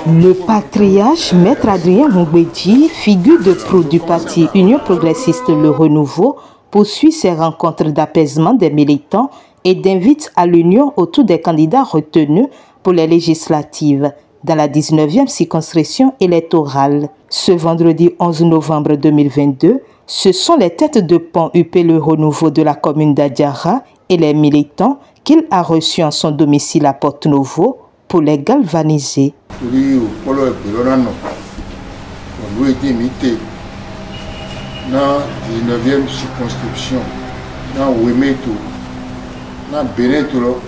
Le patriarche Maître Adrien Mumbedji, figure de proue du parti Union progressiste Le Renouveau, poursuit ses rencontres d'apaisement des militants et d'invite à l'union autour des candidats retenus pour les législatives dans la 19e circonscription électorale. Ce vendredi 11 novembre 2022, ce sont les têtes de pont UP Le Renouveau de la commune d'Adiara et les militants qu'il a reçus en son domicile à Porto-Novo pour les galvaniser. Dans la 19e circonscription, dans Ouemeto, dans Beneto,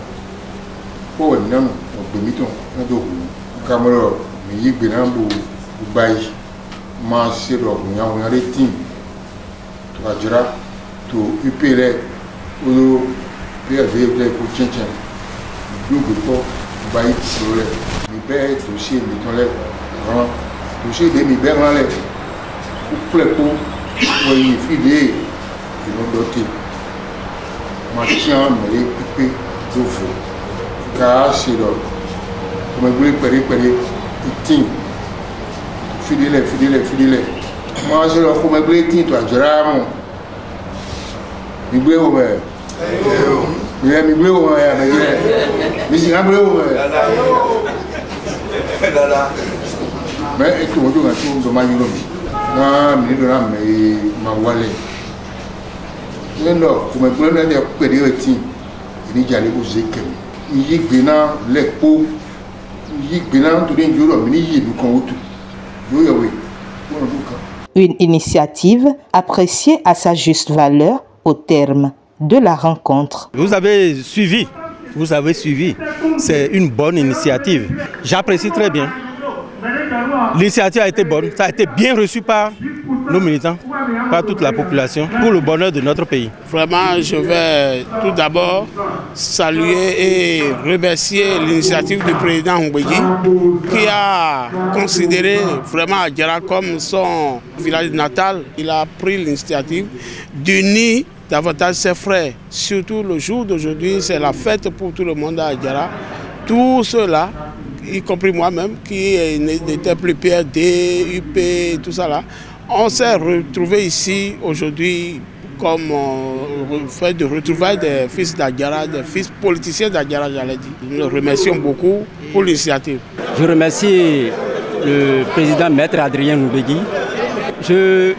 pour Wemnano, au Bemiton, dans le Cameroun, mais il y a Benambo, Baï, Mansero, on a les teams, tu as déjà, tu UPL, ou PRV, pour Tchétchène, du Goupo, Baï, Sole, Mibé, dossier, Mitonlet, vraiment, dossier de Mibé, Malais, pour Plepo. Oui, fidèle, ils l'ont doté. Machin, mais les pipés, d'ouvre. Car c'est là. Comme vous voulez, il tient. Fidèle. Moi, c'est là, comme vous voulez, il tient, toi, Gérard. Il voulait ouvrir. Il voulait ouvrir. Mais c'est un bleu ouvrir. Mais tout le monde a tout de manière. Non, mais il m'a walé. Non, comme vous l'avez dit, il y a les musiques. Il y a les pots, il y a tout les jours, il y a une initiative appréciée à sa juste valeur au terme de la rencontre. Vous avez suivi, c'est une bonne initiative. J'apprécie très bien. L'initiative a été bonne, ça a été bien reçu par nos militants, par toute la population, pour le bonheur de notre pays. Vraiment, je vais tout d'abord saluer et remercier l'initiative du président Mumbedji qui a considéré vraiment Adiara comme son village natal. Il a pris l'initiative d'unir davantage ses frères, surtout le jour d'aujourd'hui, c'est la fête pour tout le monde à Adiara. Tout cela, y compris moi-même, qui n'était plus PRD, UP, tout ça là. On s'est retrouvés ici aujourd'hui comme fait de retrouvailles des fils d'Adiara, des fils politiciens d'Adiara, j'allais dire. Nous remercions beaucoup pour l'initiative. Je remercie le président Maître Adrien Mumbedji. Je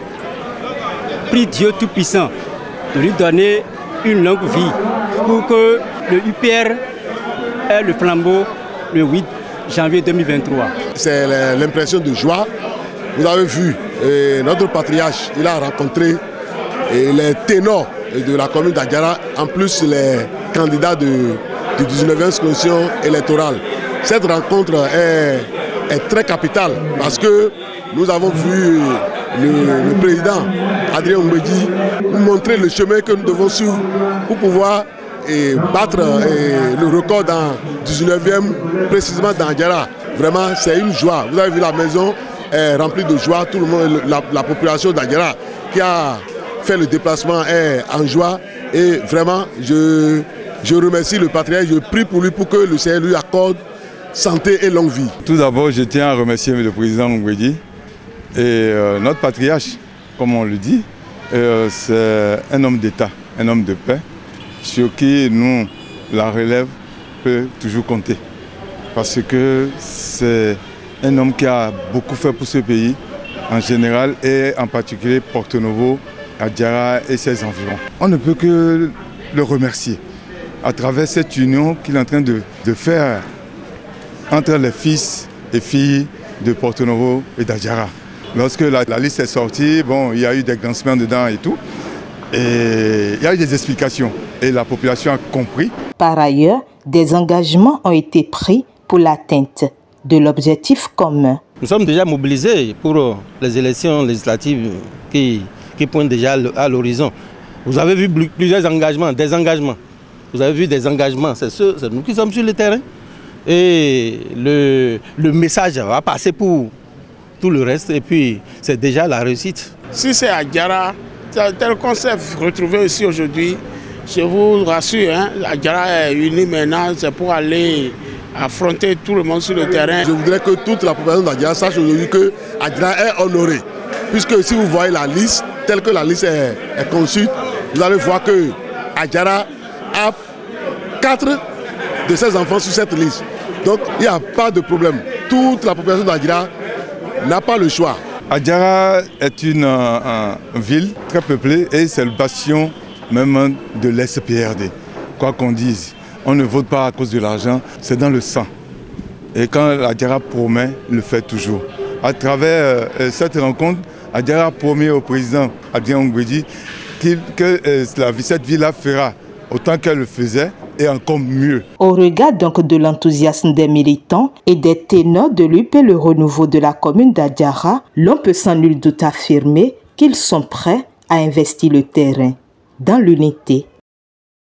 prie Dieu Tout-Puissant de lui donner une longue vie pour que le UPR ait le flambeau le 8 janvier 2023. C'est l'impression de joie. Vous avez vu, notre patriarche, il a rencontré les ténors de la commune d'Adiara, en plus les candidats du 19e circonscription électorale. Cette rencontre est très capitale parce que nous avons vu le président Adrien Mumbedji nous montrer le chemin que nous devons suivre pour pouvoir battre le record dans 19e, précisément dans Adiara. Vraiment, c'est une joie. Vous avez vu la maison est remplie de joie. Tout le monde, la population d'Adiara qui a fait le déplacement est en joie. Et vraiment, je remercie le patriarche. Je prie pour lui pour que le Seigneur lui accorde santé et longue vie. Tout d'abord, je tiens à remercier le président Mumbedji et notre patriarche, comme on le dit. C'est un homme d'État, un homme de paix, sur qui nous, la relève, peut toujours compter. Parce que c'est un homme qui a beaucoup fait pour ce pays en général et en particulier Porto-Novo, Adiara et ses environs. On ne peut que le remercier à travers cette union qu'il est en train de faire entre les fils et filles de Porto-Novo et d'Adiara. Lorsque la liste est sortie, bon, il y a eu des grincements dedans et tout. Et il y a eu des explications et la population a compris. Par ailleurs, des engagements ont été pris pour l'atteinte de l'objectif commun. Nous sommes déjà mobilisés pour les élections législatives qui pointent déjà à l'horizon. Vous avez vu plusieurs engagements, des engagements. Vous avez vu des engagements, c'est nous qui sommes sur le terrain. Et le message va passer pour tout le reste et puis c'est déjà la réussite. Si c'est Adiara, tel qu'on s'est retrouvé ici aujourd'hui, je vous rassure, Adiara est uni maintenant, c'est pour aller affronter tout le monde sur le terrain. Je voudrais que toute la population d'Adjara sache aujourd'hui que Adjara est honorée. Puisque si vous voyez la liste, telle que la liste est conçue, vous allez voir que Adjara a 4 de ses enfants sur cette liste. Donc il n'y a pas de problème. Toute la population d'Adjara n'a pas le choix. Adjara est une ville très peuplée et c'est le bastion même de l'SPRD. Quoi qu'on dise, on ne vote pas à cause de l'argent, c'est dans le sang. Et quand Adjara promet, il le fait toujours. À travers cette rencontre, Adjara promet au président Adrien Ngouedji que cette ville-là fera autant qu'elle le faisait et encore mieux. Au regard donc de l'enthousiasme des militants et des ténors de l'UP Le Renouveau de la commune d'Adjara, l'on peut sans nul doute affirmer qu'ils sont prêts à investir le terrain dans l'unité